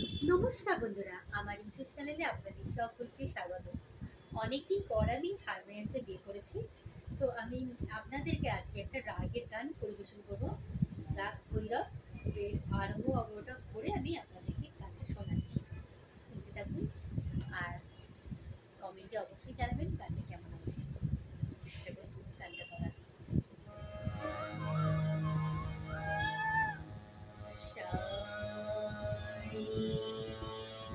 নমস্কার বন্ধুরা, আমার ইউটিউব চ্যানেলে আপনাদের সকলকে স্বাগত। অনেকদিন পর আমি হারমোনিয়ামটা বের করেছি। তো আমি আপনাদেরকে আজকে একটা রাগের গান পরিবেশন করব। রাগ ভৈরব এর আরোহ অবরোহ করে আমি আপনাদেরকে গানটা শোনাচ্ছি। শুনতে থাকুন আর কমেন্টে অবশ্যই জানাবেন গানটা কেমন হয়েছে। চেষ্টা করছি গানটা করার। সারি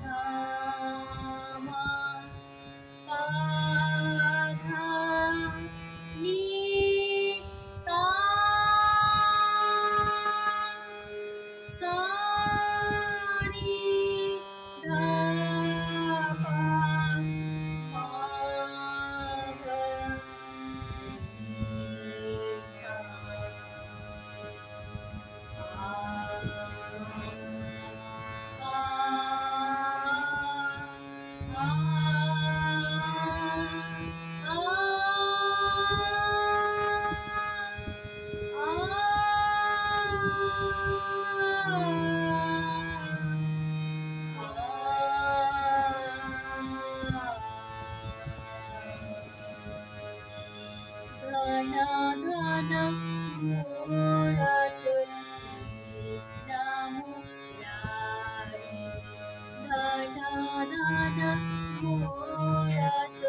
গা মা পা ধা নি সা সা রি ধা পা মা ধা নি সা ধন ধন মূলত কৃষ্ণ মুরারি ধন ধন মূলত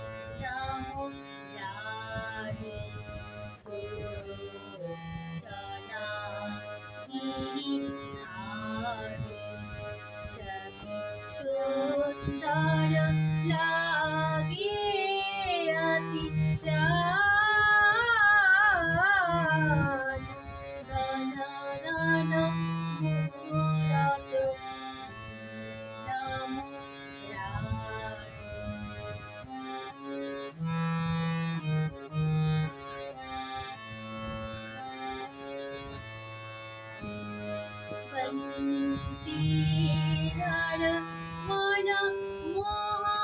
কৃষ্ণ মুরারি সুলোচনা গিরিধারী ছবি সুন্দর লাগে অতি প্রাণ ধন ধন মূলত কৃষ্ণ মুরারি বংশীধর মন মোহন